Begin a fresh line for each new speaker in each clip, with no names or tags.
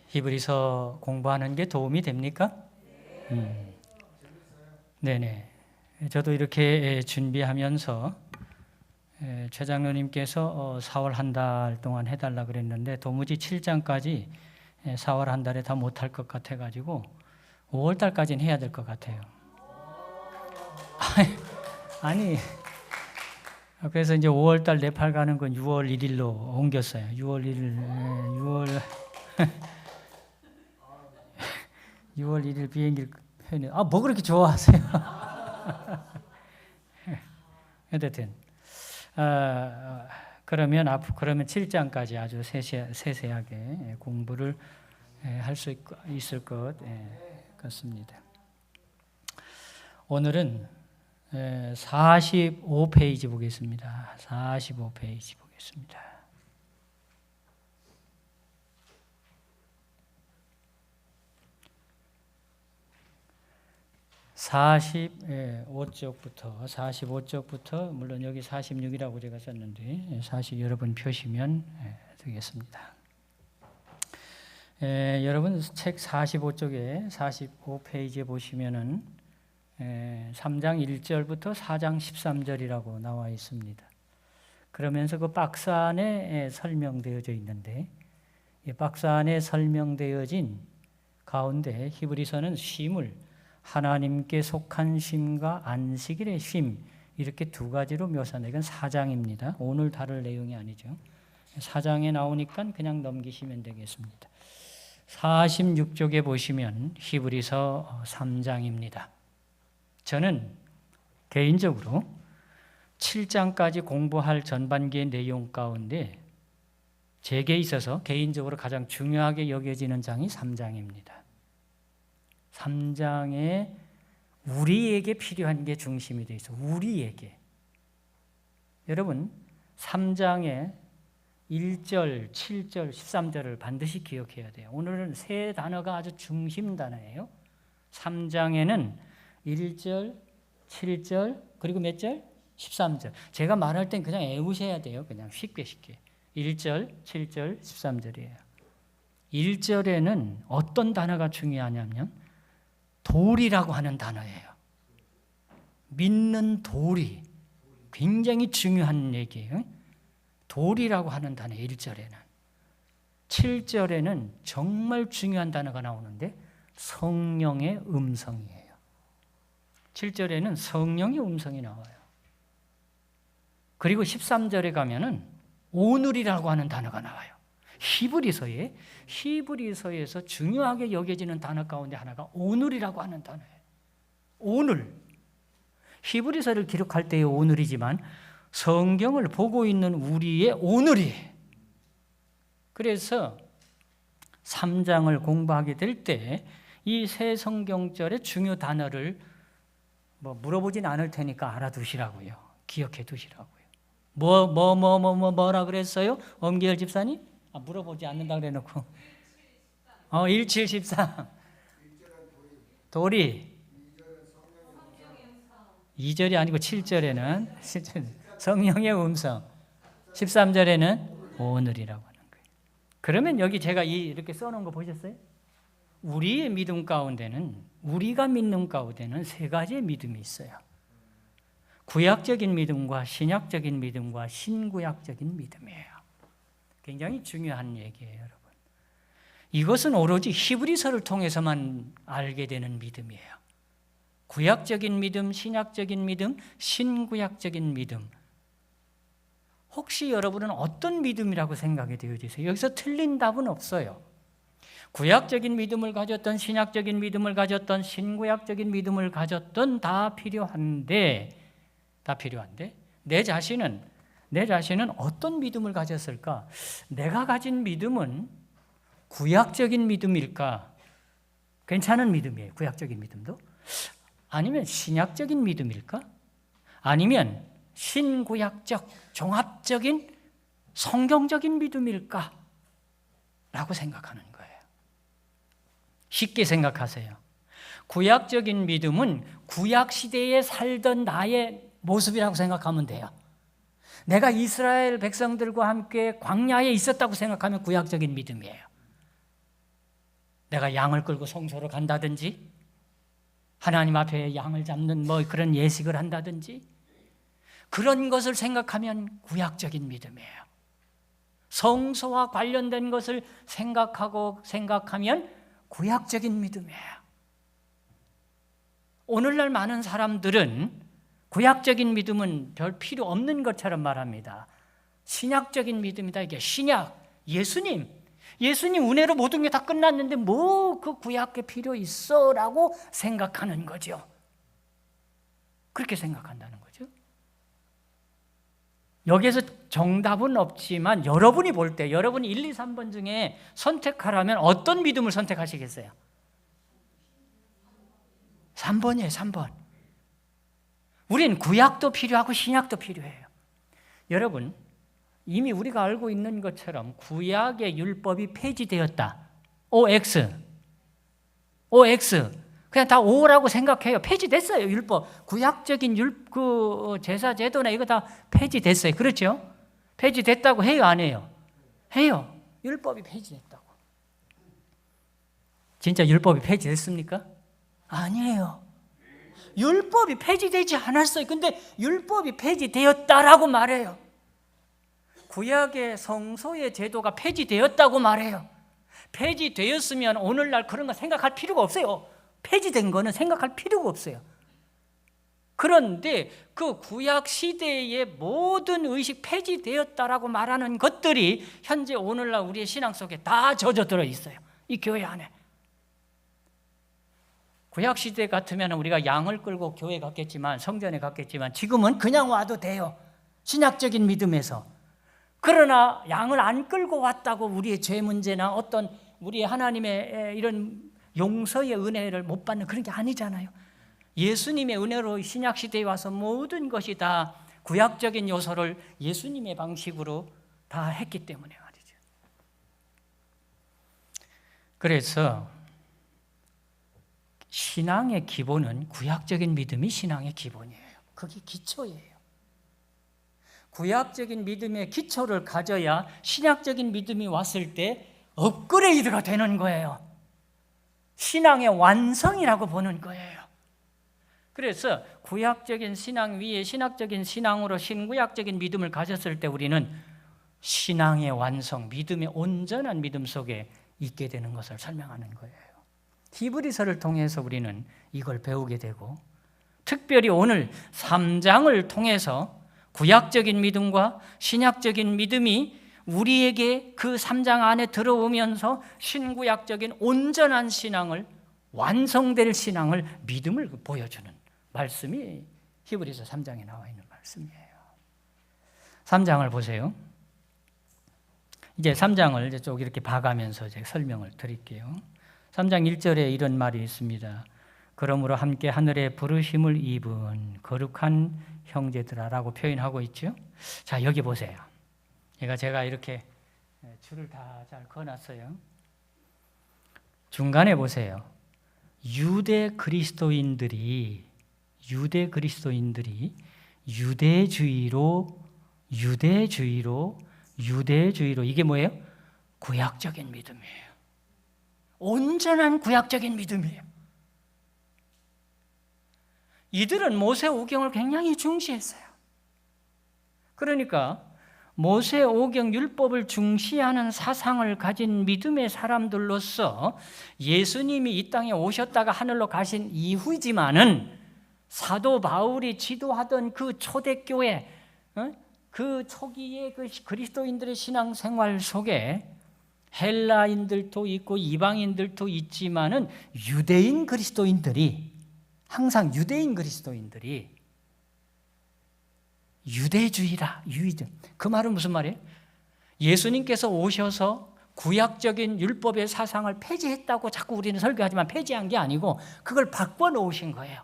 히브리서 공부하는 게 도움이 됩니까? 네네. 저도 이렇게 준비하면서 최 장로님께서 4월 한 달 동안 해달라 그랬는데 도무지 7장까지 4월 한 달에 다 못할 것 같아가지고 5월 달까지는 해야 될 것 같아요. 아니, 그래서 이제 5월 달 네팔 가는 건 6월 1일로 옮겼어요. 6월 1일, 6월 1일 비행기를 편히. 뭐 그렇게 좋아하세요? 어쨌든 그러면 7장까지 아주 세세하게 공부를 할 수 있을 것 같습니다. 오늘은 45페이지 보겠습니다. 45페이지 보겠습니다. 45쪽부터 물론 여기 46이라고 제가 썼는데 40 여러분 펴시면 되겠습니다. 여러분 책 45쪽에 45페이지에 보시면은 3장 1절부터 4장 13절이라고 나와 있습니다. 그러면서 그 박스 안에 설명되어져 있는데 이 박스 안에 설명되어진 가운데 히브리서는 쉼을 하나님께 속한 쉼과 안식일의 쉼 이렇게 두 가지로 묘사한다. 이건 4장입니다. 오늘 다룰 내용이 아니죠. 4장에 나오니까 그냥 넘기시면 되겠습니다. 46쪽에 보시면 히브리서 3장입니다. 저는 개인적으로 7장까지 공부할 전반기의 내용 가운데 제게 있어서 개인적으로 가장 중요하게 여겨지는 장이 3장입니다. 3장에 우리에게 필요한 게 중심이 되어 있어. 우리에게. 여러분 3장에 1절, 7절, 13절을 반드시 기억해야 돼요. 오늘은 세 단어가 아주 중심 단어예요. 3장에는 1절, 7절, 그리고 몇 절? 13절. 제가 말할 땐 그냥 외우셔야 돼요. 그냥 쉽게. 1절, 7절, 13절이에요. 1절에는 어떤 단어가 중요하냐면 도리라고 하는 단어예요. 믿는 도리. 굉장히 중요한 얘기예요. 도리라고 하는 단어 1절에는. 7절에는 정말 중요한 단어가 나오는데 성령의 음성이에요. 7절에는 성령의 음성이 나와요. 그리고 13절에 가면은 오늘이라고 하는 단어가 나와요. 히브리서에서 중요하게 여겨지는 단어 가운데 하나가 오늘이라고 하는 단어예요. 오늘. 히브리서를 기록할 때의 오늘이지만 성경을 보고 있는 우리의 오늘이. 그래서 3장을 공부하게 될 때 이 세 성경절의 중요 단어를 물어보진 않을 테니까 알아두시라고요. 기억해 두시라고요. 뭐라 그랬어요? 엄기열 집사님? 물어보지 않는다 그래놓고 1714 도리 2절이 아니고 7절에는 성령의 음성 13절에는 오늘이라고 하는 거예요. 그러면 여기 제가 이렇게 써놓은 거 보셨어요? 우리의 믿음 가운데는 우리가 믿는 가운데는 세 가지의 믿음이 있어요. 구약적인 믿음과 신약적인 믿음과 신구약적인 믿음이에요. 굉장히 중요한 얘기예요, 여러분. 이것은 오로지 히브리서를 통해서만 알게 되는 믿음이에요. 구약적인 믿음, 신약적인 믿음, 신구약적인 믿음. 혹시 여러분은 어떤 믿음이라고 생각이 되어지세요? 여기서 틀린 답은 없어요. 구약적인 믿음을 가졌던 신약적인 믿음을 가졌던 신구약적인 믿음을 가졌던 다 필요한데 내 자신은 어떤 믿음을 가졌을까? 내가 가진 믿음은 구약적인 믿음일까? 괜찮은 믿음이에요. 구약적인 믿음도. 아니면 신약적인 믿음일까? 아니면 신구약적 종합적인 성경적인 믿음일까? 라고 생각하는 거예요. 쉽게 생각하세요. 구약적인 믿음은 구약 시대에 살던 나의 모습이라고 생각하면 돼요. 내가 이스라엘 백성들과 함께 광야에 있었다고 생각하면 구약적인 믿음이에요. 내가 양을 끌고 성소로 간다든지 하나님 앞에 양을 잡는 그런 예식을 한다든지 그런 것을 생각하면 구약적인 믿음이에요. 성소와 관련된 것을 생각하면 구약적인 믿음이에요. 오늘날 많은 사람들은 구약적인 믿음은 별 필요 없는 것처럼 말합니다. 신약적인 믿음이다. 이게 신약, 예수님 은혜로 모든 게 다 끝났는데 뭐 그 구약의 필요 있어? 라고 생각하는 거죠. 그렇게 생각한다는 거죠. 여기에서 정답은 없지만 여러분이 볼 때 여러분이 1, 2, 3번 중에 선택하라면 어떤 믿음을 선택하시겠어요? 3번이에요. 3번. 우린 구약도 필요하고 신약도 필요해요. 여러분, 이미 우리가 알고 있는 것처럼 구약의 율법이 폐지되었다. OX. 그냥 다 O라고 생각해요. 폐지됐어요, 율법. 구약적인 제사 제도나 이거 다 폐지됐어요. 그렇죠? 폐지됐다고 해요, 안 해요? 해요. 율법이 폐지됐다고. 진짜 율법이 폐지됐습니까? 아니에요. 율법이 폐지되지 않았어요. 근데 율법이 폐지되었다라고 말해요. 구약의 성소의 제도가 폐지되었다고 말해요. 폐지되었으면 오늘날 그런 거 생각할 필요가 없어요. 폐지된 거는 생각할 필요가 없어요. 그런데 그 구약 시대의 모든 의식 폐지되었다라고 말하는 것들이 현재 오늘날 우리의 신앙 속에 다 젖어들어 있어요. 이 교회 안에. 구약 시대 같으면 우리가 양을 끌고 교회 갔겠지만, 성전에 갔겠지만, 지금은 그냥 와도 돼요. 신약적인 믿음에서. 그러나 양을 안 끌고 왔다고 우리의 죄 문제나 어떤 우리 하나님의 이런 용서의 은혜를 못 받는 그런 게 아니잖아요. 예수님의 은혜로 신약 시대에 와서 모든 것이 다 구약적인 요소를 예수님의 방식으로 다 했기 때문에 말이죠. 그래서 신앙의 기본은 구약적인 믿음이 신앙의 기본이에요. 그게 기초예요. 구약적인 믿음의 기초를 가져야 신약적인 믿음이 왔을 때 업그레이드가 되는 거예요. 신앙의 완성이라고 보는 거예요. 그래서 구약적인 신앙 위에 신학적인 신앙으로 신구약적인 믿음을 가졌을 때 우리는 신앙의 완성, 믿음의 온전한 믿음 속에 있게 되는 것을 설명하는 거예요. 히브리서를 통해서 우리는 이걸 배우게 되고, 특별히 오늘 3장을 통해서 구약적인 믿음과 신약적인 믿음이 우리에게 그 3장 안에 들어오면서 신구약적인 온전한 신앙을, 완성될 신앙을, 믿음을 보여주는 말씀이 히브리서 3장에 나와 있는 말씀이에요. 3장을 보세요. 이제 3장을 이제 쭉 이렇게 봐가면서 제가 설명을 드릴게요. 3장 1절에 이런 말이 있습니다. 그러므로 함께 하늘에 부르심을 입은 거룩한 형제들아라고 표현하고 있죠. 자, 여기 보세요. 제가 이렇게 줄을 다 잘 그어놨어요. 중간에 보세요. 유대 그리스도인들이 유대주의로 이게 뭐예요? 구약적인 믿음이에요. 온전한 구약적인 믿음이에요. 이들은 모세오경을 굉장히 중시했어요. 그러니까 모세오경 율법을 중시하는 사상을 가진 믿음의 사람들로서 예수님이 이 땅에 오셨다가 하늘로 가신 이후이지만은 사도 바울이 지도하던 그 초대교회, 그 초기의 그 그리스도인들의 신앙생활 속에 헬라인들도 있고 이방인들도 있지만은 항상 유대인 그리스도인들이 유대주의라, 유이즘. 그 말은 무슨 말이에요? 예수님께서 오셔서 구약적인 율법의 사상을 폐지했다고 자꾸 우리는 설교하지만 폐지한 게 아니고 그걸 바꿔놓으신 거예요.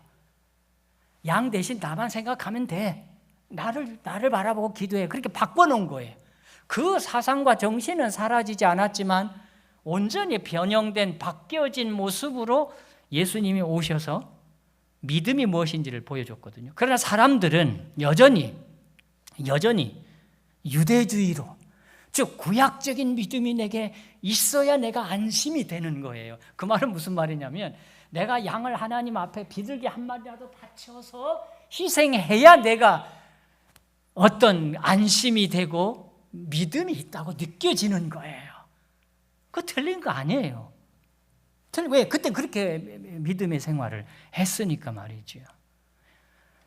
양 대신 나만 생각하면 돼. 나를 바라보고 기도해. 그렇게 바꿔놓은 거예요. 그 사상과 정신은 사라지지 않았지만 온전히 변형된 바뀌어진 모습으로 예수님이 오셔서 믿음이 무엇인지를 보여줬거든요. 그러나 사람들은 여전히 유대주의로 즉 구약적인 믿음이 내게 있어야 내가 안심이 되는 거예요. 그 말은 무슨 말이냐면 내가 양을 하나님 앞에 비둘기 한 마리라도 바쳐서 희생해야 내가 어떤 안심이 되고 믿음이 있다고 느껴지는 거예요. 그거 틀린 거 아니에요. 왜? 그때 그렇게 믿음의 생활을 했으니까 말이죠.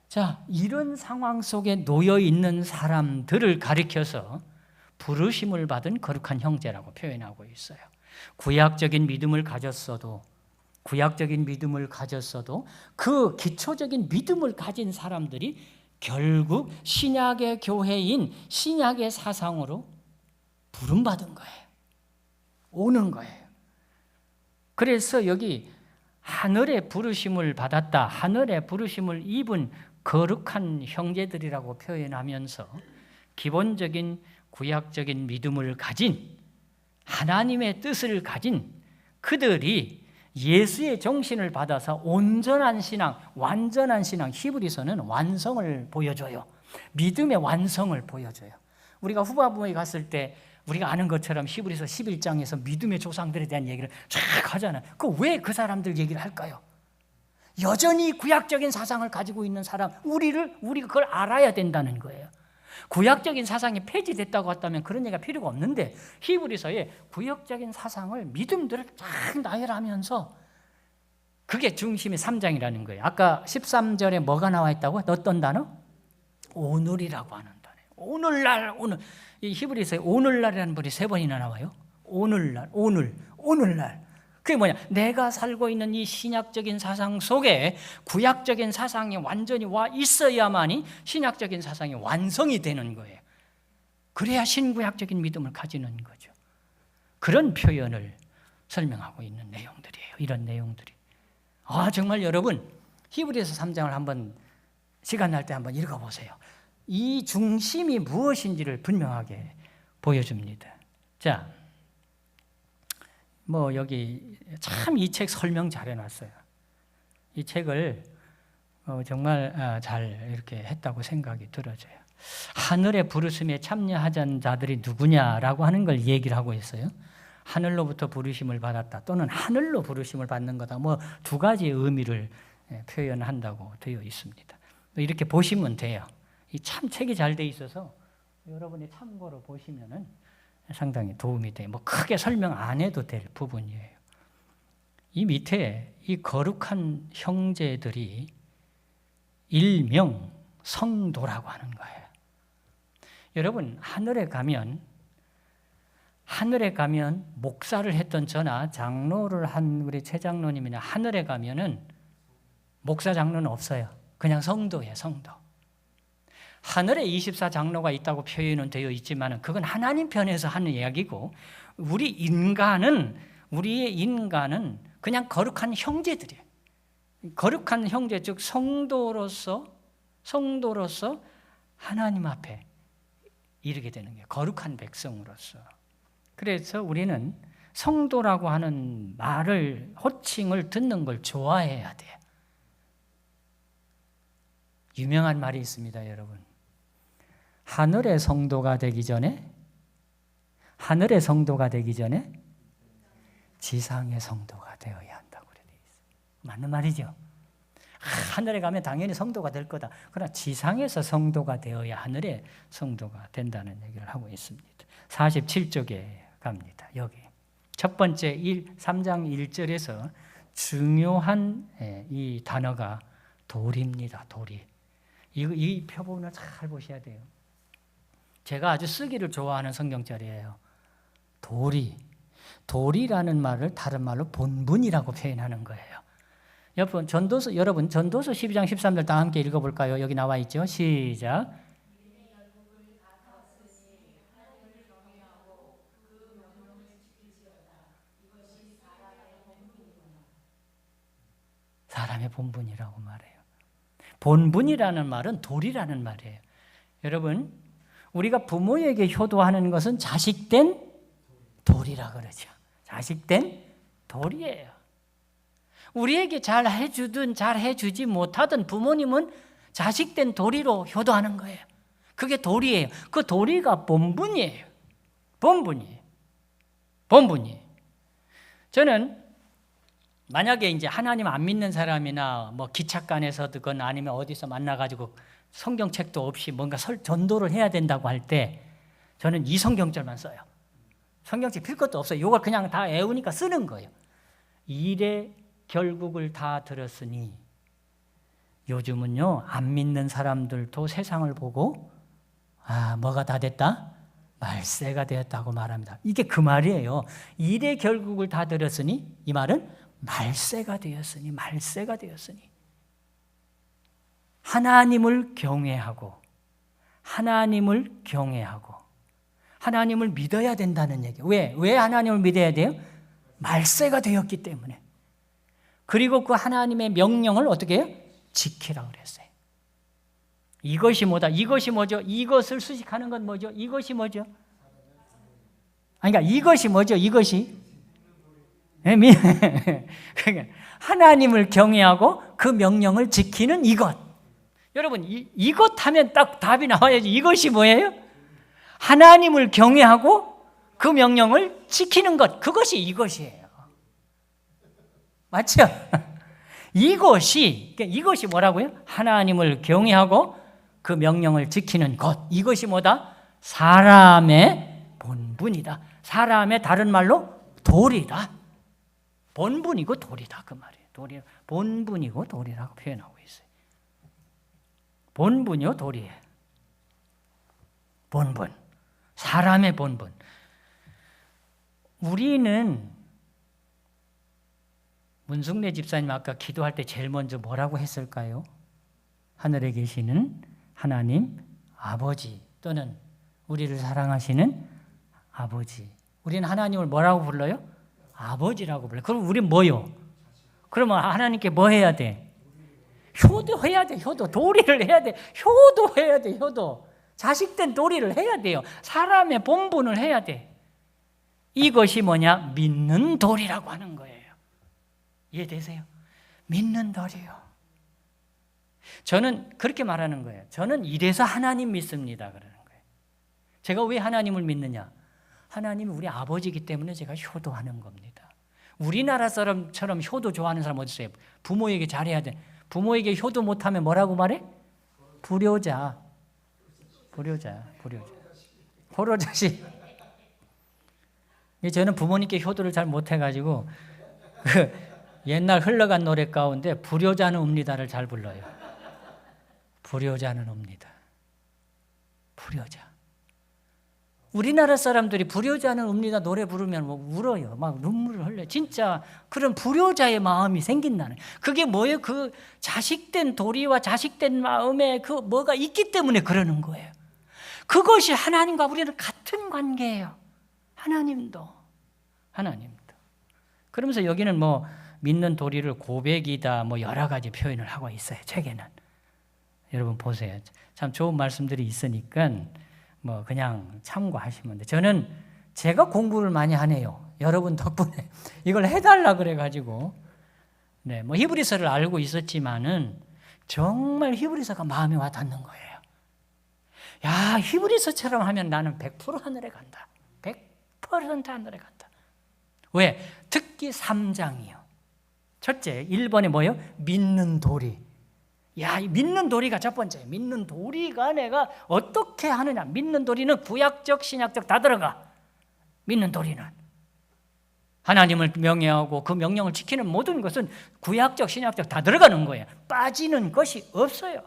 자, 이런 상황 속에 놓여 있는 사람들을 가리켜서 부르심을 받은 거룩한 형제라고 표현하고 있어요. 구약적인 믿음을 가졌어도 그 기초적인 믿음을 가진 사람들이 결국 신약의 교회인 신약의 사상으로 부름받은 거예요. 오는 거예요. 그래서 여기 하늘의 부르심을 받았다, 하늘의 부르심을 입은 거룩한 형제들이라고 표현하면서 기본적인 구약적인 믿음을 가진 하나님의 뜻을 가진 그들이 예수의 정신을 받아서 온전한 신앙, 완전한 신앙, 히브리서는 완성을 보여줘요. 믿음의 완성을 보여줘요. 우리가 후바부에 갔을 때 우리가 아는 것처럼 히브리서 11장에서 믿음의 조상들에 대한 얘기를 쫙 하잖아요. 왜 그 사람들 얘기를 할까요? 여전히 구약적인 사상을 가지고 있는 사람, 우리가 그걸 알아야 된다는 거예요. 구약적인 사상이 폐지됐다고 했다면 그런 얘기가 필요가 없는데 히브리서에 구약적인 사상을 믿음들을 쫙 나열하면서 그게 중심의 3장이라는 거예요. 아까 13절에 뭐가 나와 있다고? 어떤 단어? 오늘이라고 하는 단어예요. 오늘. 이 히브리서에 오늘날이라는 말이 3번이나 나와요. 오늘날. 그게 뭐냐? 내가 살고 있는 이 신약적인 사상 속에 구약적인 사상이 완전히 와 있어야만이 신약적인 사상이 완성이 되는 거예요. 그래야 신구약적인 믿음을 가지는 거죠. 그런 표현을 설명하고 있는 내용들이에요. 이런 내용들이. 정말 여러분 히브리서 3장을 한번 시간 날 때 한번 읽어보세요. 이 중심이 무엇인지를 분명하게 보여줍니다. 자, 여기 참 이 책 설명 잘 해놨어요. 이 책을 정말 잘 이렇게 했다고 생각이 들어져요. 하늘의 부르심에 참여하던 자들이 누구냐라고 하는 걸 얘기를 하고 있어요. 하늘로부터 부르심을 받았다 또는 하늘로 부르심을 받는 거다. 2가지의 의미를 표현한다고 되어 있습니다. 이렇게 보시면 돼요. 이 참 책이 잘 돼 있어서 여러분이 참고로 보시면은 상당히 도움이 돼요. 크게 설명 안 해도 될 부분이에요. 이 밑에 이 거룩한 형제들이 일명 성도라고 하는 거예요. 여러분 하늘에 가면 목사를 했던 저나 장로를 한 우리 최 장로님이나 하늘에 가면은 목사 장로는 없어요. 그냥 성도예요, 성도. 하늘에 24장로가 있다고 표현은 되어 있지만 그건 하나님 편에서 하는 이야기고 우리의 인간은 그냥 거룩한 형제들이에요. 거룩한 형제, 즉 성도로서 하나님 앞에 이르게 되는 게 거룩한 백성으로서. 그래서 우리는 성도라고 하는 호칭을 듣는 걸 좋아해야 돼요. 유명한 말이 있습니다, 여러분. 하늘의 성도가 되기 전에 지상의 성도가 되어야 한다고 그래 있어요. 맞는 말이죠. 하늘에 가면 당연히 성도가 될 거다. 그러나 지상에서 성도가 되어야 하늘의 성도가 된다는 얘기를 하고 있습니다. 47쪽에 갑니다. 여기 첫 번째 3장 1절에서 중요한 이 단어가 도리입니다. 도리. 이 표본을 잘 보셔야 돼요. 제가 아주 쓰기를 좋아하는 성경절이에요. 도리라는 말을 다른 말로 본분이라고 표현하는 거예요. 여러분 전도서 12장 13절 다 함께 읽어볼까요? 여기 나와 있죠. 시작. 사람의 본분이라고 말해요. 본분이라는 말은 도리라는 말이에요. 여러분 우리가 부모에게 효도하는 것은 자식된 도리라 그러죠. 자식된 도리예요. 우리에게 잘 해주든 잘 해주지 못하든 부모님은 자식된 도리로 효도하는 거예요. 그게 도리예요. 그 도리가 본분이에요. 본분이. 저는 만약에 이제 하나님 안 믿는 사람이나 뭐 기착관에서 듣건 아니면 어디서 만나가지고 성경책도 없이 뭔가 전도를 해야 된다고 할 때 저는 이 성경절만 써요. 성경책 필 것도 없어요. 이걸 그냥 다 애우니까 쓰는 거예요. 일의 결국을 다 들었으니 요즘은요, 안 믿는 사람들도 세상을 보고 뭐가 다 됐다? 말세가 되었다고 말합니다. 이게 그 말이에요. 일의 결국을 다 들었으니 이 말은 말세가 되었으니 하나님을 경외하고 하나님을 믿어야 된다는 얘기예요. 왜 하나님을 믿어야 돼요? 말세가 되었기 때문에. 그리고 그 하나님의 명령을 어떻게 해요? 지키라고 그랬어요. 이것이 뭐다? 이것이 뭐죠? 이것을 수식하는 건 뭐죠? 이것이 뭐죠? 그러니까 이것이 뭐죠? 이것이 하나님을 경외하고 그 명령을 지키는 이것. 여러분 이것 하면 딱 답이 나와야지. 이것이 뭐예요? 하나님을 경외하고 그 명령을 지키는 것. 그것이 이것이에요. 맞죠? 이것이 뭐라고요? 하나님을 경외하고 그 명령을 지키는 것. 이것이 뭐다? 사람의 본분이다. 사람의 다른 말로 도리다. 본분이고 도리다 그 말이에요. 본분이고 도리라고 표현하고 있어요. 본분이요 도리예요. 본분. 사람의 본분. 우리는 문숙래 집사님 아까 기도할 때 제일 먼저 뭐라고 했을까요? 하늘에 계시는 하나님 아버지 또는 우리를 사랑하시는 아버지. 우리는 하나님을 뭐라고 불러요? 아버지라고 불러요. 그럼 우리 뭐요? 그러면 하나님께 뭐 해야 돼? 효도해야 돼. 도리를 해야 돼. 효도해야 돼. 자식된 도리를 해야 돼요. 사람의 본분을 해야 돼. 이것이 뭐냐? 믿는 도리라고 하는 거예요. 이해되세요? 믿는 도리요. 저는 그렇게 말하는 거예요. 저는 이래서 하나님 믿습니다. 그러는 거예요. 제가 왜 하나님을 믿느냐? 하나님이 우리 아버지이기 때문에 제가 효도하는 겁니다. 우리나라 사람처럼 효도 좋아하는 사람 어디 있어요? 부모에게 잘해야 돼. 부모에게 효도 못하면 뭐라고 말해? 불효자. 호로자식. 저는 부모님께 효도를 잘 못해가지고 옛날 흘러간 노래 가운데 불효자는 옵니다를 잘 불러요. 불효자는 옵니다. 불효자. 우리나라 사람들이 불효자는 옵니다 노래 부르면 뭐 울어요. 막 눈물을 흘려요. 진짜 그런 불효자의 마음이 생긴다는. 그게 뭐예요? 그 자식된 도리와 자식된 마음에 그 뭐가 있기 때문에 그러는 거예요. 그것이 하나님과 우리는 같은 관계예요. 하나님도. 그러면서 여기는 뭐 믿는 도리를 고백이다 뭐 여러 가지 표현을 하고 있어요. 책에는. 여러분 보세요. 참 좋은 말씀들이 있으니까 뭐 그냥 참고하시면 돼요. 저는 제가 공부를 많이 하네요. 여러분 덕분에 이걸 해달라 그래가지고 뭐 히브리서를 알고 있었지만은 정말 히브리서가 마음에 와 닿는 거예요. 야, 히브리서처럼 하면 나는 100% 하늘에 간다. 100% 하늘에 간다. 왜? 특히 3장이요. 첫째, 1번에 뭐예요? 믿는 도리. 야, 이 믿는 도리가 첫 번째. 믿는 도리가 내가 어떻게 하느냐. 믿는 도리는 구약적, 신약적 다 들어가. 믿는 도리는. 하나님을 명예하고 그 명령을 지키는 모든 것은 구약적, 신약적 다 들어가는 거예요. 빠지는 것이 없어요.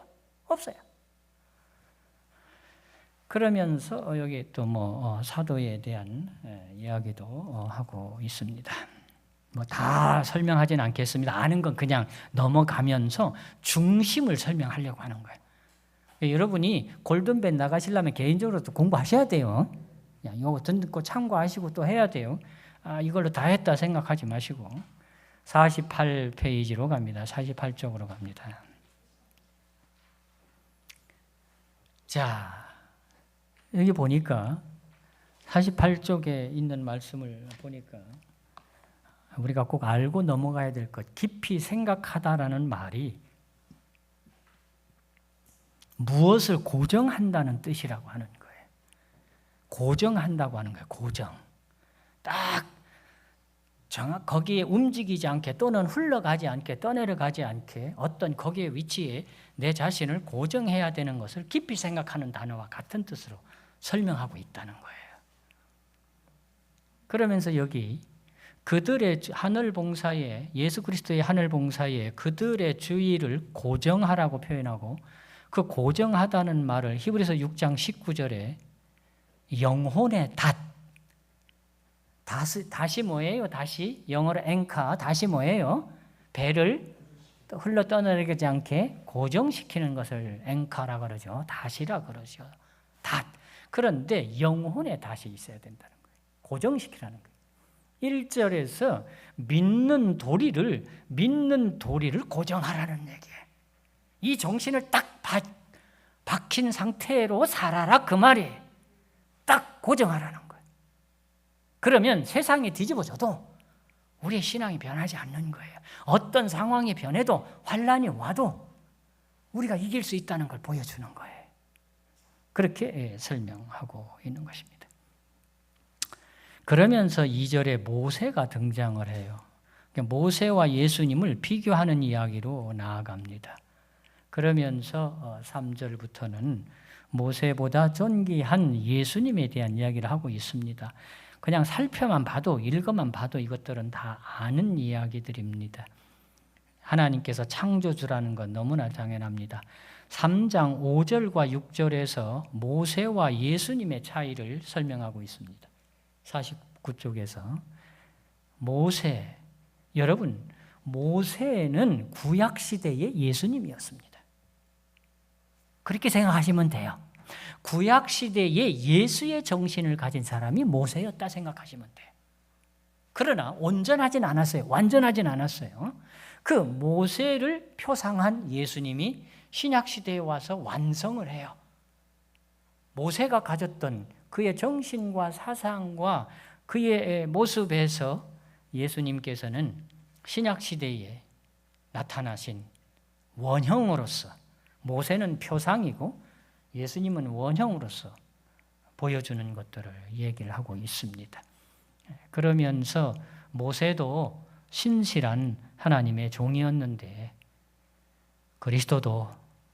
그러면서 여기 또 뭐 사도에 대한 이야기도 하고 있습니다. 뭐 다 설명하진 않겠습니다. 아는 건 그냥 넘어가면서 중심을 설명하려고 하는 거예요. 여러분이 골든벨 나가시려면 개인적으로 또 공부하셔야 돼요. 이거 듣고 참고하시고 또 해야 돼요. 이걸로 다 했다 생각하지 마시고 48페이지로 갑니다. 48쪽으로 갑니다. 자, 여기 보니까 48쪽에 있는 말씀을 보니까 우리가 꼭 알고 넘어가야 될 것, 깊이 생각하다라는 말이 무엇을 고정한다는 뜻이라고 하는 거예요. 고정한다고 하는 거예요. 고정. 딱 거기에 움직이지 않게 또는 흘러가지 않게 떠내려가지 않게 어떤 거기에 위치에 내 자신을 고정해야 되는 것을 깊이 생각하는 단어와 같은 뜻으로 설명하고 있다는 거예요. 그러면서 여기 그들의 하늘 봉사에 예수 그리스도의 하늘 봉사에 그들의 주의를 고정하라고 표현하고 그 고정하다는 말을 히브리서 6장 19절에 영혼의 다시 뭐예요? 다시 영어로 앵카 다시 뭐예요? 배를 흘러 떠내려가지 않게 고정시키는 것을 앵카라 그러죠. 닷이라 그러죠. 닷. 그런데 영혼의 닷이 있어야 된다는 거예요. 고정시키라는 거예요. 1절에서 믿는 도리를 고정하라는 얘기예요. 이 정신을 딱 박힌 상태로 살아라 그 말이에요. 딱 고정하라는 거예요. 그러면 세상이 뒤집어져도 우리의 신앙이 변하지 않는 거예요. 어떤 상황이 변해도 환란이 와도 우리가 이길 수 있다는 걸 보여주는 거예요. 그렇게 설명하고 있는 것입니다. 그러면서 2절에 모세가 등장을 해요. 모세와 예수님을 비교하는 이야기로 나아갑니다. 그러면서 3절부터는 모세보다 존귀한 예수님에 대한 이야기를 하고 있습니다. 그냥 살펴만 봐도 읽어만 봐도 이것들은 다 아는 이야기들입니다. 하나님께서 창조주라는 건 너무나 당연합니다. 3장 5절과 6절에서 모세와 예수님의 차이를 설명하고 있습니다. 49쪽에서 모세, 여러분 모세는 구약시대의 예수님이었습니다. 그렇게 생각하시면 돼요. 구약시대에 예수의 정신을 가진 사람이 모세였다 생각하시면 돼요. 그러나 온전하진 않았어요. 완전하진 않았어요. 그 모세를 표상한 예수님이 신약시대에 와서 완성을 해요. 모세가 가졌던 그의 정신과 사상과 그의 모습에서 예수님께서는 신약시대에 나타나신 원형으로서, 모세는 표상이고 예수님은 원형으로서 보여주는 것들을 얘기를 하고 있습니다. 그러면서 모세도 신실한 하나님의 종이었는데 그리스도도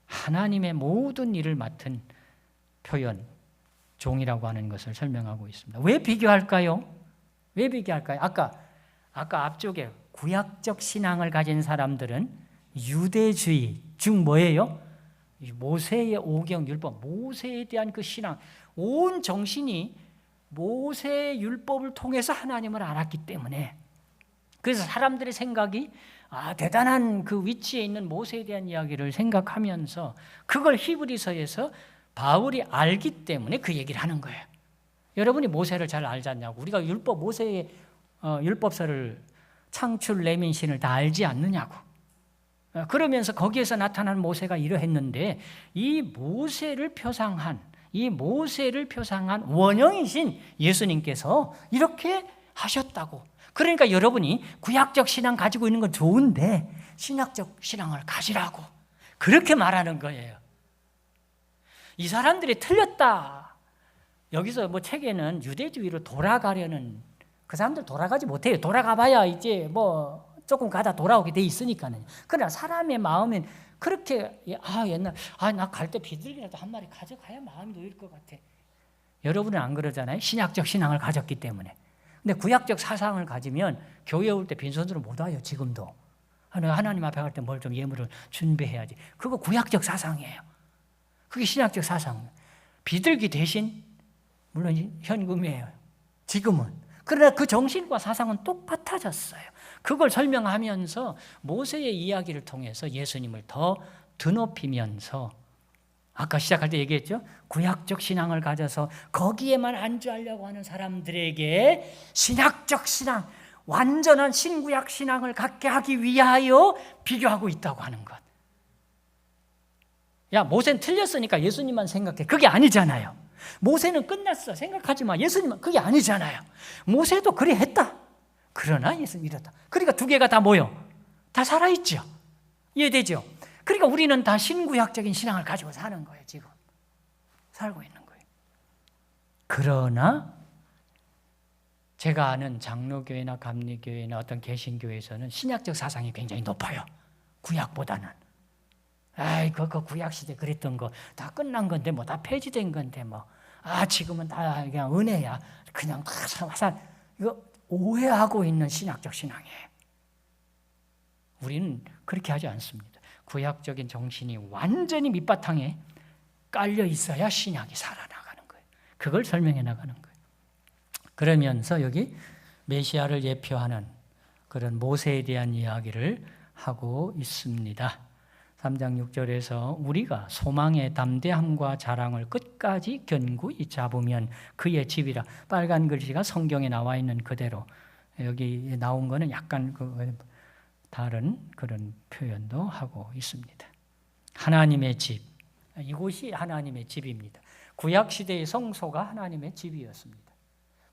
하나님의 모든 일을 맡은 표현, 종이라고 하는 것을 설명하고 있습니다. 왜 비교할까요? 왜 비교할까요? 아까 앞쪽에 구약적 신앙을 가진 사람들은 유대주의 중 뭐예요? 모세의 오경 율법, 모세에 대한 그 신앙, 온 정신이 모세의 율법을 통해서 하나님을 알았기 때문에, 그래서 사람들의 생각이 대단한 그 위치에 있는 모세에 대한 이야기를 생각하면서 그걸 히브리서에서 바울이 알기 때문에 그 얘기를 하는 거예요. 여러분이 모세를 잘 알지 않냐고. 우리가 모세의 율법서를 창출 레민신을 다 알지 않느냐고. 그러면서 거기에서 나타난 모세가 이러했는데 이 모세를 표상한 원형이신 예수님께서 이렇게 하셨다고. 그러니까 여러분이 구약적 신앙 가지고 있는 건 좋은데 신약적 신앙을 가지라고 그렇게 말하는 거예요. 이 사람들이 틀렸다. 여기서 뭐 책에는 유대주의로 돌아가려는, 그 사람들 돌아가지 못해요. 돌아가봐야 이제 뭐 조금 가다 돌아오게 돼 있으니까는. 그러나 사람의 마음은 그렇게 옛날 나 갈 때 비둘기라도 한 마리 가져가야 마음이 놓일 것 같아. 여러분은 안 그러잖아요. 신약적 신앙을 가졌기 때문에. 근데 구약적 사상을 가지면 교회 올 때 빈손으로 못 와요. 지금도. 하나님 앞에 갈 때 뭘 좀 예물을 준비해야지. 그거 구약적 사상이에요. 그게 신약적 사상. 비둘기 대신 물론 현금이에요. 지금은. 그러나 그 정신과 사상은 똑같아졌어요. 그걸 설명하면서 모세의 이야기를 통해서 예수님을 더 드높이면서, 아까 시작할 때 얘기했죠. 구약적 신앙을 가져서 거기에만 안주하려고 하는 사람들에게 신약적 신앙, 완전한 신구약 신앙을 갖게 하기 위하여 비교하고 있다고 하는 것. 야, 모세는 틀렸으니까 예수님만 생각해. 그게 아니잖아요. 모세는 끝났어. 생각하지 마. 예수님은 그게 아니잖아요. 모세도 그래 했다. 그러나 예수님 이렇다. 그러니까 두 개가 다 뭐요? 다 살아있죠. 이해되죠? 그러니까 우리는 다 신구약적인 신앙을 가지고 사는 거예요. 지금 살고 있는 거예요. 그러나 제가 아는 장로교회나 감리교회나 어떤 개신교회에서는 신약적 사상이 굉장히 높아요. 구약보다는. 아이, 그 구약시대 그랬던 거 다 끝난 건데, 뭐 다 폐지된 건데, 뭐. 지금은 다 그냥 은혜야. 그냥 다 사상. 이거 오해하고 있는 신약적 신앙이에요. 우리는 그렇게 하지 않습니다. 구약적인 정신이 완전히 밑바탕에 깔려 있어야 신약이 살아나가는 거예요. 그걸 설명해 나가는 거예요. 그러면서 여기 메시아를 예표하는 그런 모세에 대한 이야기를 하고 있습니다. 3장 6절에서 우리가 소망의 담대함과 자랑을 끝까지 견고히 잡으면 그의 집이라. 빨간 글씨가 성경에 나와 있는 그대로, 여기 나온 거는 약간 다른 그런 표현도 하고 있습니다. 하나님의 집, 이곳이 하나님의 집입니다. 구약시대의 성소가 하나님의 집이었습니다.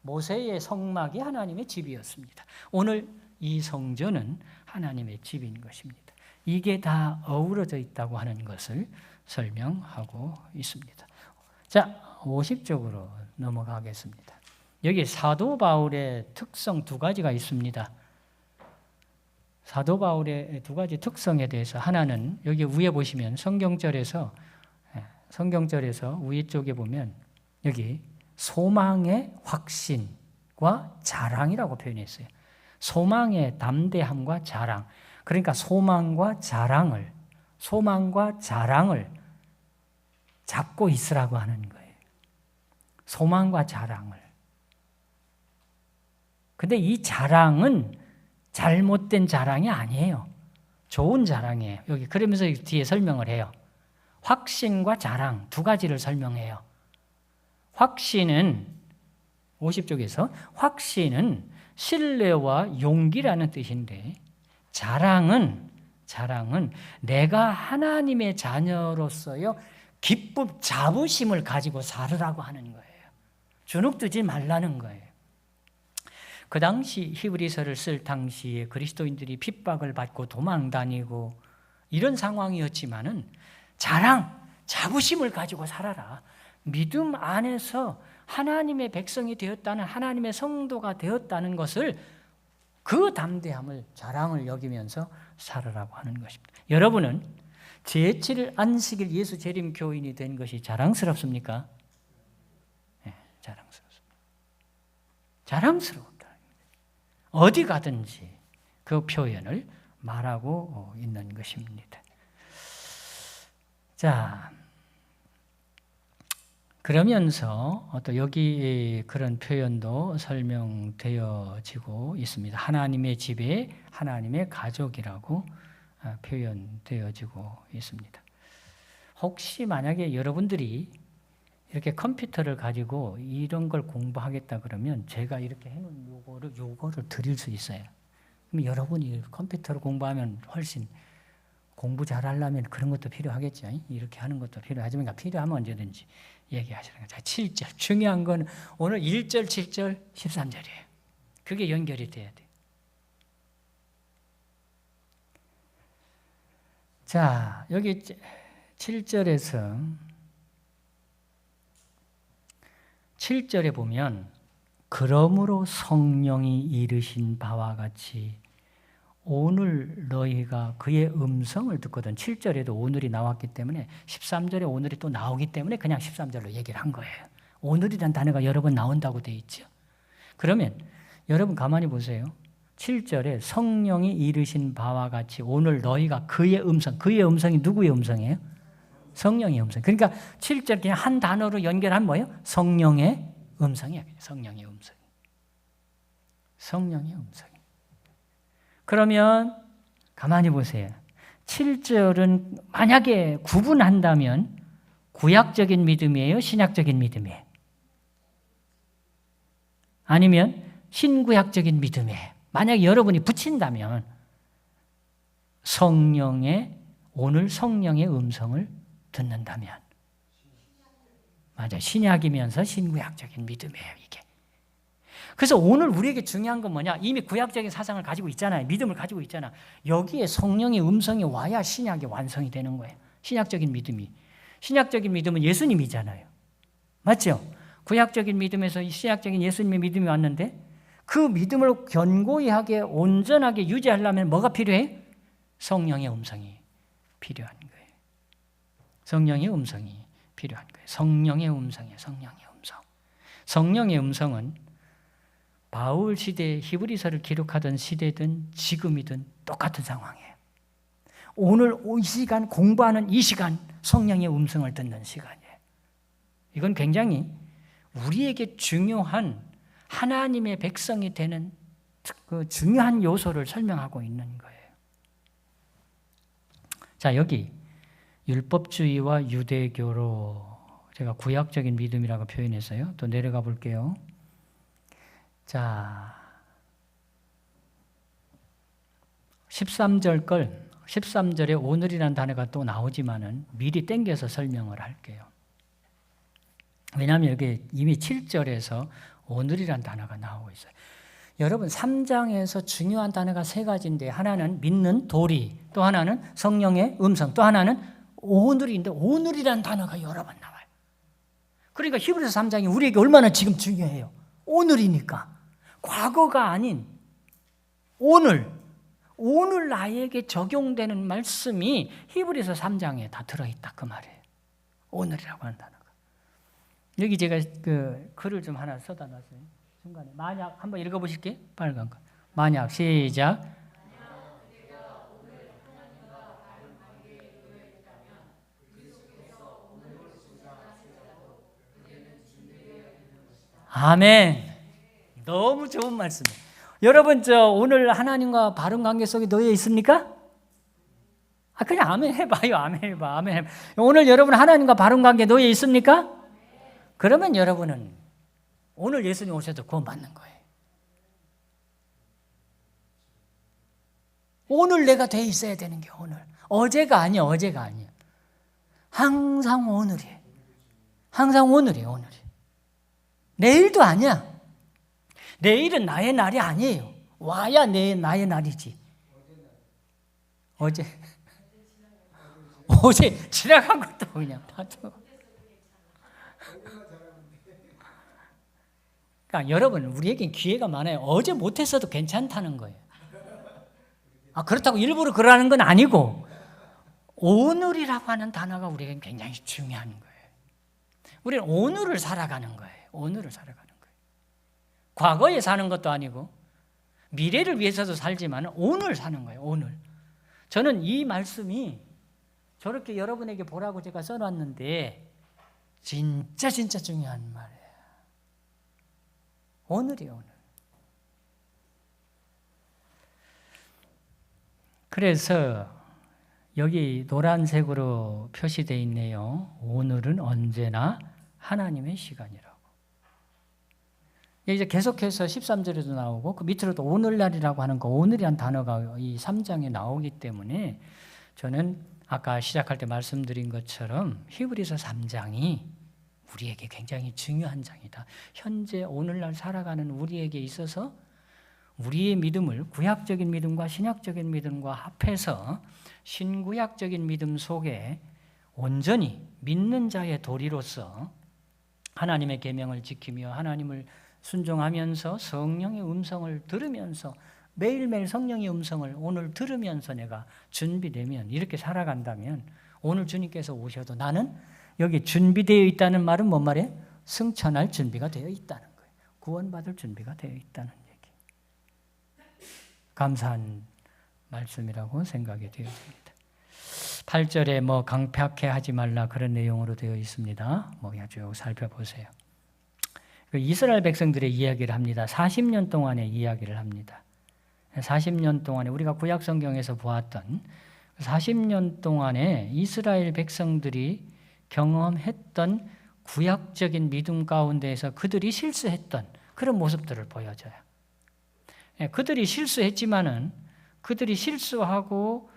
모세의 성막이 하나님의 집이었습니다. 오늘 이 성전은 하나님의 집인 것입니다. 이게 다 어우러져 있다고 하는 것을 설명하고 있습니다. 자, 50쪽으로 넘어가겠습니다. 여기 사도 바울의 특성 두 가지가 있습니다. 사도 바울의 두 가지 특성에 대해서, 하나는 여기 위에 보시면 성경절에서 위쪽에 보면 여기 소망의 확신과 자랑이라고 표현했어요. 소망의 담대함과 자랑. 그러니까 소망과 자랑을 잡고 있으라고 하는 거예요. 소망과 자랑을. 근데 이 자랑은 잘못된 자랑이 아니에요. 좋은 자랑이에요. 여기 그러면서 뒤에 설명을 해요. 확신과 자랑 두 가지를 설명해요. 확신은 50쪽에서 확신은 신뢰와 용기라는 뜻인데, 자랑은 내가 하나님의 자녀로서요 기쁨, 자부심을 가지고 살으라고 하는 거예요. 주눅들지 말라는 거예요. 그 당시 히브리서를 쓸 당시에 그리스도인들이 핍박을 받고 도망다니고 이런 상황이었지만은 자랑, 자부심을 가지고 살아라. 믿음 안에서 하나님의 백성이 되었다는, 하나님의 성도가 되었다는 것을, 그 담대함을, 자랑을 여기면서 살으라고 하는 것입니다. 여러분은 제7일 안식일 예수 재림 교인이 된 것이 자랑스럽습니까? 네, 자랑스럽습니다. 자랑스럽다. 어디 가든지 그 표현을 말하고 있는 것입니다. 자, 그러면서 또 여기 그런 표현도 설명되어지고 있습니다. 하나님의 집에 하나님의 가족이라고 표현되어지고 있습니다. 혹시 만약에 여러분들이 이렇게 컴퓨터를 가지고 이런 걸 공부하겠다 그러면 제가 이렇게 해놓은 요거를 드릴 수 있어요. 그럼 여러분이 컴퓨터를 공부하면 훨씬 공부 잘하려면 그런 것도 필요하겠죠. 이렇게 하는 것도 필요하지만 필요하면 언제든지 얘기하시는 거죠. 자, 7절. 중요한 건 오늘 1절, 7절, 13절이에요. 그게 연결이 돼야 돼요. 자, 여기 7절에 보면 그러므로 성령이 이르신 바와 같이 오늘 너희가 그의 음성을 듣거든. 7절에도 오늘이 나왔기 때문에 13절에 오늘이 또 나오기 때문에 그냥 13절로 얘기를 한 거예요. 오늘이란 단어가 여러 번 나온다고 되어 있죠. 그러면 여러분 가만히 보세요. 7절에 성령이 이르신 바와 같이 오늘 너희가 그의 음성, 그의 음성이 누구의 음성이에요? 성령의 음성. 그러니까 7절 그냥 한 단어로 연결하면 뭐예요? 성령의 음성이에요. 성령의 음성. 성령의 음성. 그러면 가만히 보세요. 7절은 만약에 구분한다면 구약적인 믿음이에요? 신약적인 믿음이에요? 아니면 신구약적인 믿음이에요? 만약에 여러분이 붙인다면 오늘 성령의 음성을 듣는다면 맞아요. 신약이면서 신구약적인 믿음이에요, 이게. 그래서 오늘 우리에게 중요한 건 뭐냐? 이미 구약적인 사상을 가지고 있잖아요. 믿음을 가지고 있잖아. 여기에 성령의 음성이 와야 신약이 완성이 되는 거예요. 신약적인 믿음이. 신약적인 믿음은 예수님이잖아요. 맞죠? 구약적인 믿음에서 신약적인 예수님의 믿음이 왔는데 그 믿음을 견고히 하게 온전하게 유지하려면 뭐가 필요해? 성령의 음성이 필요한 거예요. 성령의 음성이 필요한 거예요. 성령의 음성이에요. 성령의 음성. 성령의 음성은 바울 시대 히브리서를 기록하던 시대든 지금이든 똑같은 상황이에요. 오늘 이 시간 공부하는 이 시간 성령의 음성을 듣는 시간이에요. 이건 굉장히 우리에게 중요한 하나님의 백성이 되는 그 중요한 요소를 설명하고 있는 거예요. 자, 여기 율법주의와 유대교로 제가 구약적인 믿음이라고 표현했어요. 또 내려가 볼게요. 자, 13절에 오늘이라는 단어가 또 나오지만은 미리 땡겨서 설명을 할게요. 왜냐하면 여기 이미 7절에서 오늘이라는 단어가 나오고 있어요. 여러분 3장에서 중요한 단어가 세 가지인데 하나는 믿는 도리, 또 하나는 성령의 음성, 또 하나는 오늘인데 오늘이라는 단어가 여러 번 나와요. 그러니까 히브리서 3장이 우리에게 얼마나 지금 중요해요. 오늘이니까. 과거가 아닌 오늘 나에게 적용되는 말씀이 히브리서 3장에 다 들어있다 그 말이에요. 오늘이라고 하는 단어가. 여기 제가 그 글을 좀 하나 써다 놨어요. 중간에 만약 한번 읽어보실게요. 빨간 거. 만약 시작. 아멘. 너무 좋은 말씀이에요. 여러분 오늘 하나님과 바른 관계 속에 놓여 있습니까? 그냥 아멘 해봐요. 아멘 해봐. 아멘 해봐. 오늘 여러분 하나님과 바른 관계 놓여 있습니까? 그러면 여러분은 오늘 예수님 오셔도 구원받는 거예요. 오늘 내가 돼 있어야 되는 게 오늘. 어제가 아니야. 항상 오늘이에요. 항상 오늘이에요. 오늘이. 내일도 아니야. 내일은 나의 날이 아니에요. 와야 나의 날이지. 어제 지나간 것도 그냥 다 그러니까 여러분 우리에겐 기회가 많아요. 어제 못했어도 괜찮다는 거예요. 그렇다고 일부러 그러는 건 아니고 오늘이라고 하는 단어가 우리에겐 굉장히 중요한 거예요. 우리는 오늘을 살아가는 거예요. 오늘을 살아가는 거예요. 과거에 사는 것도 아니고 미래를 위해서도 살지만 오늘 사는 거예요. 오늘. 저는 이 말씀이 저렇게 여러분에게 보라고 제가 써놨는데 진짜 중요한 말이에요. 오늘이에요. 오늘. 그래서 여기 노란색으로 표시되어 있네요. 오늘은 언제나 하나님의 시간이라고. 이제 계속해서 13절에도 나오고 그 밑으로도 오늘날이라고 하는 거 오늘이란 단어가 이 3장에 나오기 때문에 저는 아까 시작할 때 말씀드린 것처럼 히브리서 3장이 우리에게 굉장히 중요한 장이다. 현재 오늘날 살아가는 우리에게 있어서 우리의 믿음을 구약적인 믿음과 신약적인 믿음과 합해서 신구약적인 믿음 속에 온전히 믿는 자의 도리로서 하나님의 계명을 지키며 하나님을 순종하면서 성령의 음성을 들으면서 매일매일 성령의 음성을 오늘 들으면서 내가 준비되면 이렇게 살아간다면 오늘 주님께서 오셔도 나는 여기 준비되어 있다는 말은 뭔 말이에요? 승천할 준비가 되어 있다는 거예요. 구원받을 준비가 되어 있다는 얘기. 감사한 말씀이라고 생각이 되어집니다. 8절에 강팍해 하지 말라 그런 내용으로 되어 있습니다. 쭉 살펴보세요. 이스라엘 백성들의 이야기를 합니다. 40년 동안의 이야기를 합니다. 40년 동안에 우리가 구약 성경에서 보았던 40년 동안에 이스라엘 백성들이 경험했던 구약적인 믿음 가운데에서 그들이 실수했던 그런 모습들을 보여줘요. 그들이 실수했지만은 그들이 실수하고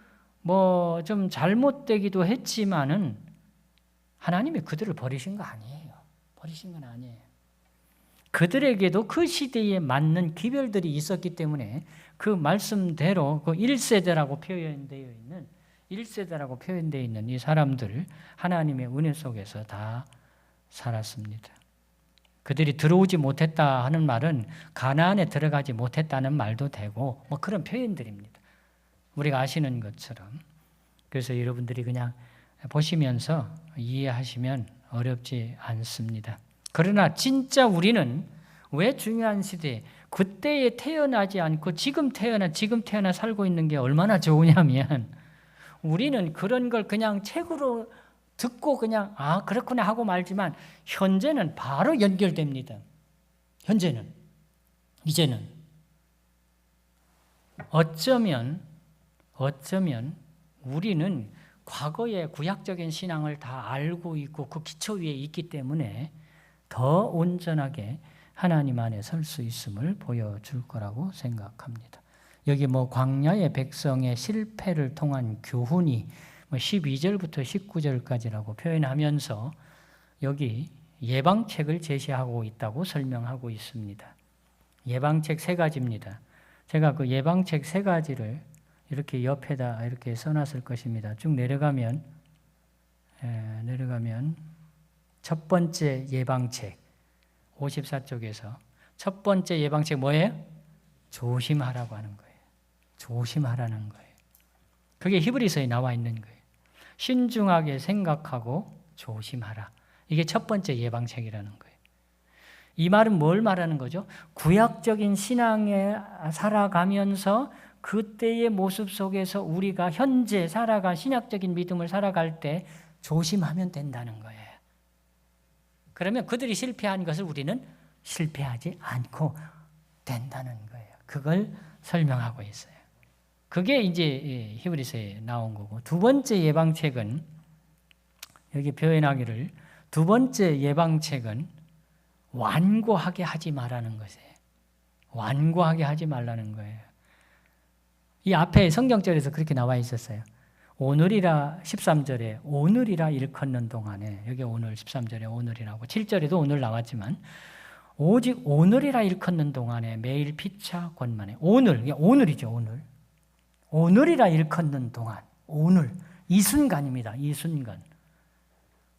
좀 잘못되기도 했지만은 하나님이 그들을 버리신 거 아니에요. 버리신 건 아니에요. 그들에게도 그 시대에 맞는 기별들이 있었기 때문에 그 말씀대로 그 1세대라고 표현되어 있는 이 사람들 하나님의 은혜 속에서 다 살았습니다. 그들이 들어오지 못했다 하는 말은 가나안에 들어가지 못했다는 말도 되고 뭐 그런 표현들입니다. 우리가 아시는 것처럼. 그래서 여러분들이 그냥 보시면서 이해하시면 어렵지 않습니다. 그러나 진짜 우리는 왜 중요한 시대에 그때에 태어나지 않고 지금 태어나 살고 있는 게 얼마나 좋으냐면 우리는 그런 걸 그냥 책으로 듣고 그냥 그렇구나 하고 말지만 현재는 바로 연결됩니다. 현재는 이제는 어쩌면 우리는 과거의 구약적인 신앙을 다 알고 있고 그 기초 위에 있기 때문에 더 온전하게 하나님 안에 설 수 있음을 보여줄 거라고 생각합니다. 여기 뭐 광야의 백성의 실패를 통한 교훈이 12절부터 19절까지라고 표현하면서 여기 예방책을 제시하고 있다고 설명하고 있습니다. 예방책 3가지입니다. 제가 그 예방책 3가지를 이렇게 옆에다 이렇게 써놨을 것입니다. 쭉 내려가면 첫 번째 예방책 54쪽에서 첫 번째 예방책 뭐예요? 조심하라고 하는 거예요. 조심하라는 거예요. 그게 히브리서에 나와 있는 거예요. 신중하게 생각하고 조심하라. 이게 첫 번째 예방책이라는 거예요. 이 말은 뭘 말하는 거죠? 구약적인 신앙에 살아가면서 그때의 모습 속에서 우리가 현재 살아간 신약적인 믿음을 살아갈 때 조심하면 된다는 거예요. 그러면 그들이 실패한 것을 우리는 실패하지 않고 된다는 거예요. 그걸 설명하고 있어요. 그게 이제 히브리서에 나온 거고, 두 번째 예방책은 여기 표현하기를 두 번째 예방책은 완고하게 하지 말라는 것이에요. 완고하게 하지 말라는 거예요. 이 앞에 성경절에서 그렇게 나와 있었어요. 오늘이라 13절에 오늘이라 일컫는 동안에, 여기 오늘 13절에 오늘이라고 7절에도 오늘 나왔지만 오직 오늘이라 일컫는 동안에 매일 피차 권만에, 오늘이죠. 오늘이라 일컫는 동안, 오늘 이 순간입니다. 이 순간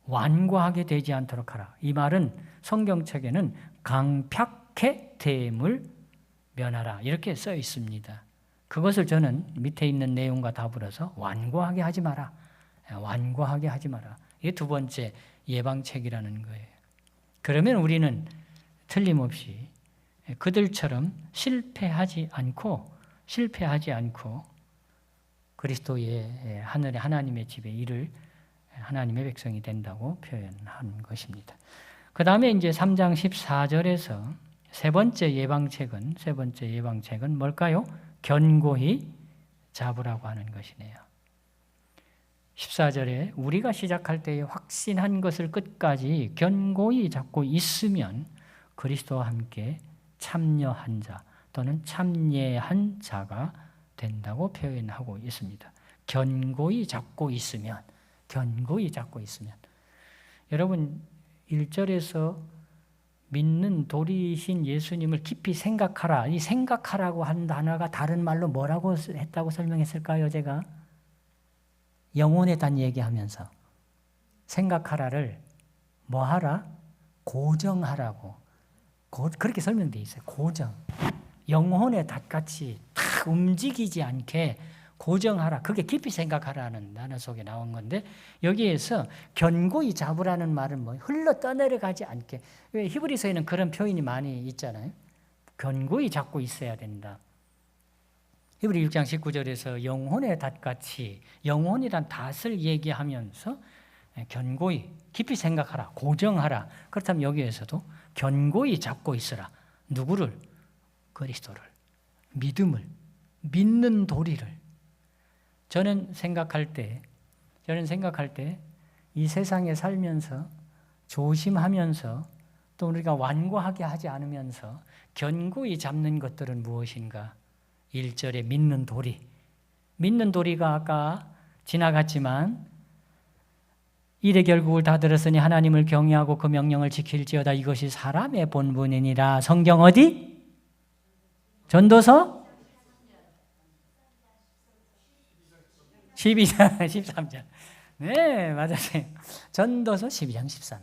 완고하게 되지 않도록 하라. 이 말은 성경책에는 강팍해 대물 면하라 이렇게 써 있습니다. 그것을 저는 밑에 있는 내용과 더불어서 완고하게 하지 마라. 완고하게 하지 마라. 이게 두 번째 예방책이라는 거예요. 그러면 우리는 틀림없이 그들처럼 실패하지 않고 그리스도의 하늘의 하나님의 집에 이를 하나님의 백성이 된다고 표현한 것입니다. 그 다음에 이제 3장 14절에서 세 번째 예방책은 뭘까요? 견고히 잡으라고 하는 것이네요. 14절에 우리가 시작할 때에 확신한 것을 끝까지 견고히 잡고 있으면 그리스도와 함께 참여한 자 또는 참여한 자가 된다고 표현하고 있습니다. 견고히 잡고 있으면 여러분 1절에서 믿는 도리이신 예수님을 깊이 생각하라. 이 생각하라고 한 단어가 다른 말로 뭐라고 했다고 설명했을까요? 제가 영혼에 대한 얘기하면서 생각하라를 뭐하라? 고정하라고 그렇게 설명되어 있어요. 고정. 영혼의 닷같이 탁 움직이지 않게 고정하라. 그게 깊이 생각하라는 단어 속에 나온 건데 여기에서 견고히 잡으라는 말은 흘러 떠내려가지 않게. 왜 히브리서에는 그런 표현이 많이 있잖아요. 견고히 잡고 있어야 된다. 히브리 6장 19절에서 영혼의 닷같이 영혼이란 닷을 얘기하면서 견고히 깊이 생각하라. 고정하라. 그렇다면 여기에서도 견고히 잡고 있으라. 누구를? 그리스도를. 믿음을. 믿는 도리를. 저는 생각할 때 이 세상에 살면서 조심하면서 또 우리가 완고하게 하지 않으면서 견고히 잡는 것들은 무엇인가? 1절에 믿는 도리. 믿는 도리가 아까 지나갔지만 일의 결국을 다 들었으니 하나님을 경외하고 그 명령을 지킬지어다. 이것이 사람의 본분이니라. 성경 어디? 전도서 12장 13절. 네, 맞아요. 전도서 12장 13절.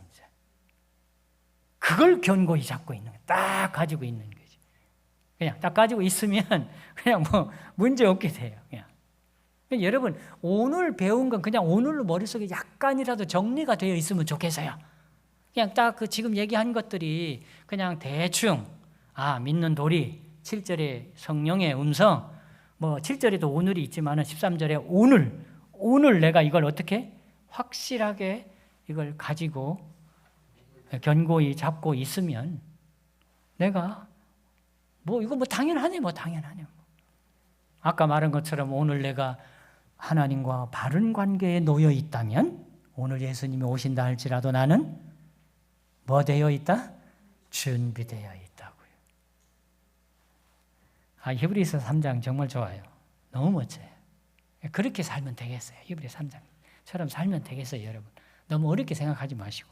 그걸 견고히 잡고 있는 거예요. 딱 가지고 있는 거지. 그냥 딱 가지고 있으면 그냥 뭐 문제 없게 돼요. 그냥. 여러분 오늘 배운 건 그냥 오늘로 머릿속에 약간이라도 정리가 되어 있으면 좋겠어요. 그냥 딱 그 지금 얘기한 것들이 그냥 대충 믿는 도리, 7절에 성령의 음성, 뭐 7절에도 오늘이 있지만 13절에 오늘 내가 이걸 어떻게 확실하게 이걸 가지고 견고히 잡고 있으면 내가 이거 당연하네. 아까 말한 것처럼 오늘 내가 하나님과 바른 관계에 놓여 있다면 오늘 예수님이 오신다 할지라도 나는 뭐 되어 있다? 준비되어 있다고요. 히브리서 3장 정말 좋아요. 너무 멋져요. 그렇게 살면 되겠어요. 히브리서 3장처럼 살면 되겠어요, 여러분. 너무 어렵게 생각하지 마시고.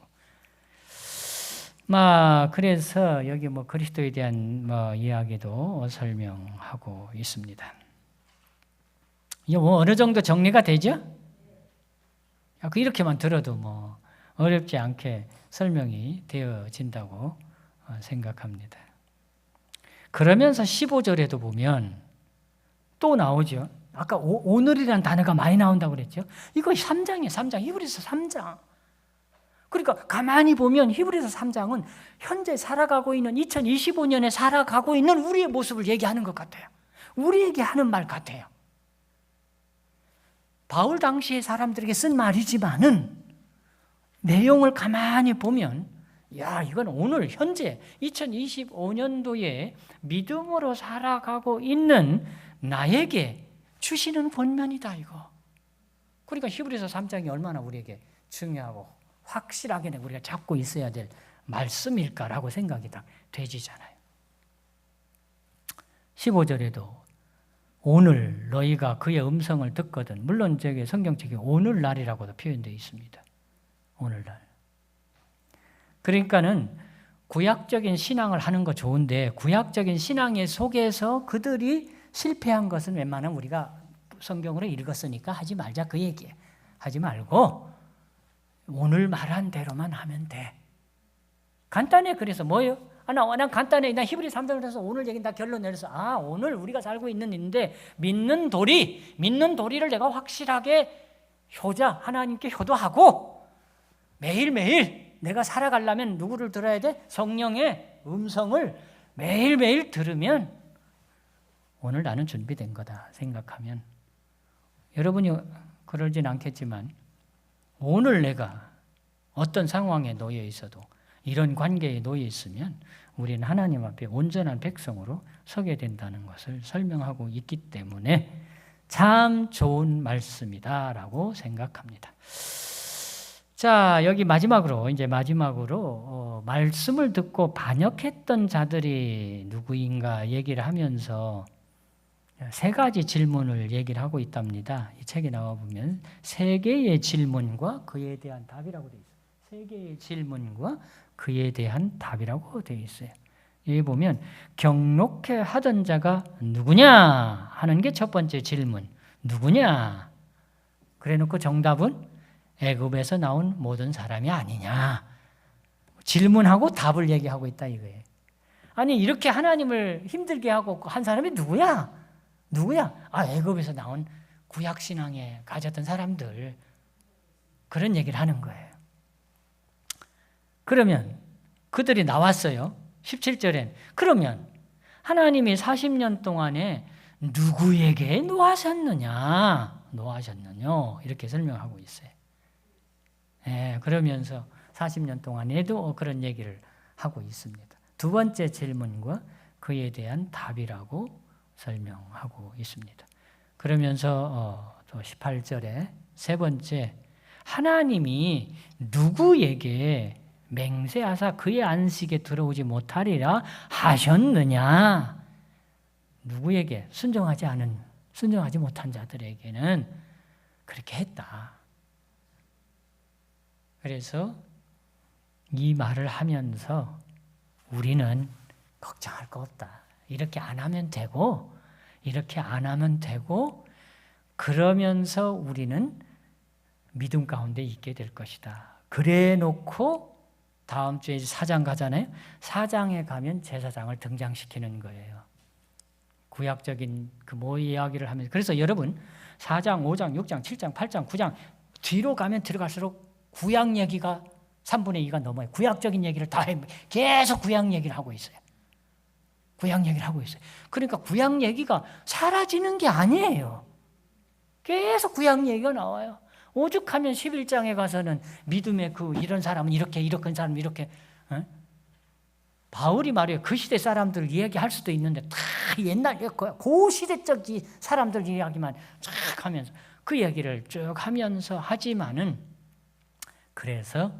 그래서 여기 그리스도에 대한 이야기도 설명하고 있습니다. 이게 어느 정도 정리가 되죠? 이렇게만 들어도 어렵지 않게 설명이 되어진다고 생각합니다. 그러면서 15절에도 보면 또 나오죠. 아까 오늘이라는 단어가 많이 나온다고 그랬죠. 이거 3장이에요. 3장. 히브리서 3장. 그러니까 가만히 보면 히브리서 3장은 현재 살아가고 있는 2025년에 살아가고 있는 우리의 모습을 얘기하는 것 같아요. 우리에게 하는 말 같아요. 바울 당시의 사람들에게 쓴 말이지만은 내용을 가만히 보면 이건 오늘 현재 2025년도에 믿음으로 살아가고 있는 나에게 주시는 권면이다 이거. 그러니까 히브리서 3장이 얼마나 우리에게 중요하고 확실하게 우리가 잡고 있어야 될 말씀일까라고 생각이 딱 되지잖아요. 15절에도 오늘 너희가 그의 음성을 듣거든. 물론 저기 성경책에 오늘날이라고도 표현되어 있습니다. 오늘날. 그러니까는 구약적인 신앙을 하는 거 좋은데 구약적인 신앙의 속에서 그들이 실패한 것은 웬만하면 우리가 성경으로 읽었으니까 하지 말자 그 얘기예요. 하지 말고 오늘 말한 대로만 하면 돼. 간단해. 그래서 뭐예요? 난 간단해. 난 히브리 3장을 해서 오늘 얘기 다 결론 내려서 오늘 우리가 살고 있는 일인데 믿는 도리를 내가 확실하게 하나님께 효도하고 매일매일 내가 살아가려면 누구를 들어야 돼? 성령의 음성을 매일매일 들으면 오늘 나는 준비된 거다 생각하면 여러분이 그러진 않겠지만 오늘 내가 어떤 상황에 놓여 있어도 이런 관계에 놓여 있으면 우리는 하나님 앞에 온전한 백성으로 서게 된다는 것을 설명하고 있기 때문에 참 좋은 말씀이다라고 생각합니다. 자, 여기 마지막으로 말씀을 듣고 반역했던 자들이 누구인가 얘기를 하면서 세 가지 질문을 얘기를 하고 있답니다. 이 책에 나와 보면 세 개의 질문과 그에 대한 답이라고 되어 있어요. 세 개의 질문과 그에 대한 답이라고 되어 있어요. 여기 보면 경록해 하던 자가 누구냐 하는 게 첫 번째 질문. 누구냐? 그래놓고 정답은 애굽에서 나온 모든 사람이 아니냐. 질문하고 답을 얘기하고 있다 이거예요. 아니 이렇게 하나님을 힘들게 하고 한 사람이 누구야? 애굽에서 나온 구약신앙에 가졌던 사람들. 그런 얘기를 하는 거예요. 그러면 그들이 나왔어요. 17절엔 그러면 하나님이 40년 동안에 누구에게 노하셨느냐 이렇게 설명하고 있어요. 그러면서 40년 동안에도 그런 얘기를 하고 있습니다. 두 번째 질문과 그에 대한 답이라고 설명하고 있습니다. 그러면서 또 18절에 세 번째 하나님이 누구에게 맹세하사 그의 안식에 들어오지 못하리라 하셨느냐? 누구에게? 순종하지 못한 자들에게는 그렇게 했다. 그래서 이 말을 하면서 우리는 걱정할 거 없다. 이렇게 안 하면 되고 그러면서 우리는 믿음 가운데 있게 될 것이다. 그래 놓고 다음 주에 4장 가잖아요. 4장에 가면 제사장을 등장시키는 거예요. 구약적인 그 이야기를 하면서. 그래서 여러분 4장, 5장, 6장, 7장, 8장, 9장 뒤로 가면 들어갈수록 구약 얘기가 3분의 2가 넘어요. 구약적인 얘기를 다 해. 계속 구약 얘기를 하고 있어요. 구약 얘기를 하고 있어요. 그러니까 구약 얘기가 사라지는 게 아니에요. 계속 구약 얘기가 나와요. 오죽하면 11장에 가서는 믿음의 이런 사람은 이렇게 사람은 이렇게 바울이 말이에요. 그 시대 사람들 이야기할 수도 있는데 다 옛날 그 시대적 사람들 이야기만 쫙 하면서 그 얘기를 쭉 하면서 하지만은 그래서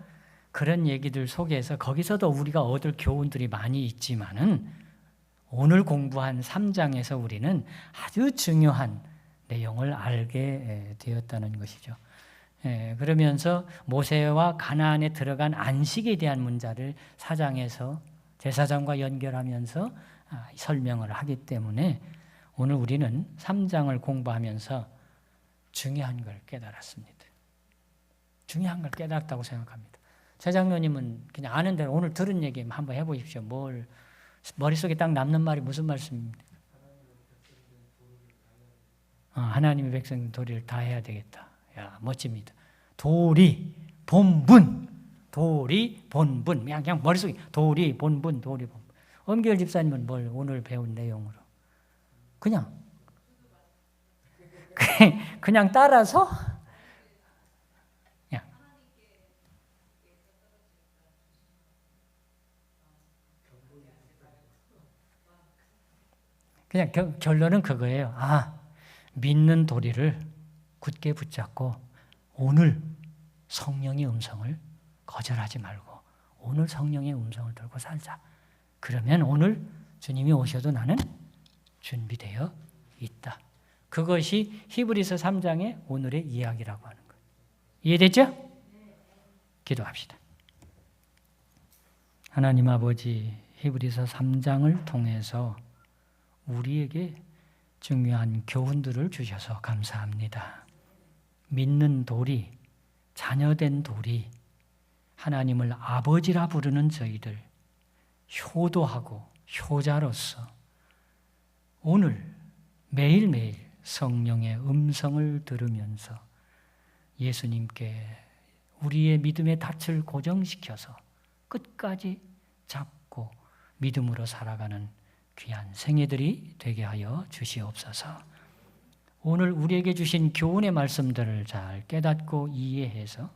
그런 얘기들 속에서 거기서도 우리가 얻을 교훈들이 많이 있지만은 오늘 공부한 3장에서 우리는 아주 중요한 내용을 알게 되었다는 것이죠. 그러면서 모세와 가나안에 들어간 안식에 대한 문제를 4장에서 제사장과 연결하면서 설명을 하기 때문에 오늘 우리는 3장을 공부하면서 중요한 걸 깨달았습니다. 중요한 걸 깨달았다고 생각합니다. 최장로님은 그냥 아는 대로 오늘 들은 얘기 한번 해보십시오. 머릿속에 딱 남는 말이 무슨 말씀입니까? 하나님의 백성 도리를 다 해야 되겠다. 야, 멋집니다. 도리, 본분. 그냥 머릿속에 도리, 본분. 엄기열 집사님은 오늘 배운 내용으로? 그냥 따라서 그냥 결론은 그거예요. 믿는 도리를 굳게 붙잡고 오늘 성령의 음성을 거절하지 말고 오늘 성령의 음성을 들고 살자. 그러면 오늘 주님이 오셔도 나는 준비되어 있다. 그것이 히브리서 3장의 오늘의 이야기라고 하는 거예요. 이해됐죠? 기도합시다. 하나님 아버지, 히브리서 3장을 통해서 우리에게 중요한 교훈들을 주셔서 감사합니다. 믿는 도리, 자녀된 도리, 하나님을 아버지라 부르는 저희들, 효도하고 효자로서 오늘 매일매일 성령의 음성을 들으면서 예수님께 우리의 믿음의 닻을 고정시켜서 끝까지 잡고 믿음으로 살아가는 귀한 생애들이 되게 하여 주시옵소서. 오늘 우리에게 주신 교훈의 말씀들을 잘 깨닫고 이해해서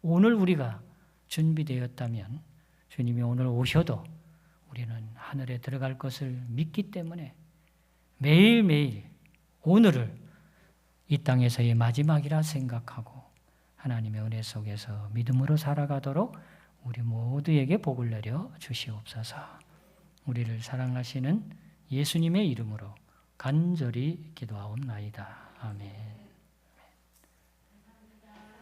오늘 우리가 준비되었다면 주님이 오늘 오셔도 우리는 하늘에 들어갈 것을 믿기 때문에 매일매일 오늘을 이 땅에서의 마지막이라 생각하고 하나님의 은혜 속에서 믿음으로 살아가도록 우리 모두에게 복을 내려 주시옵소서. 우리를 사랑하시는 예수님의 이름으로 간절히 기도하옵나이다. 아멘.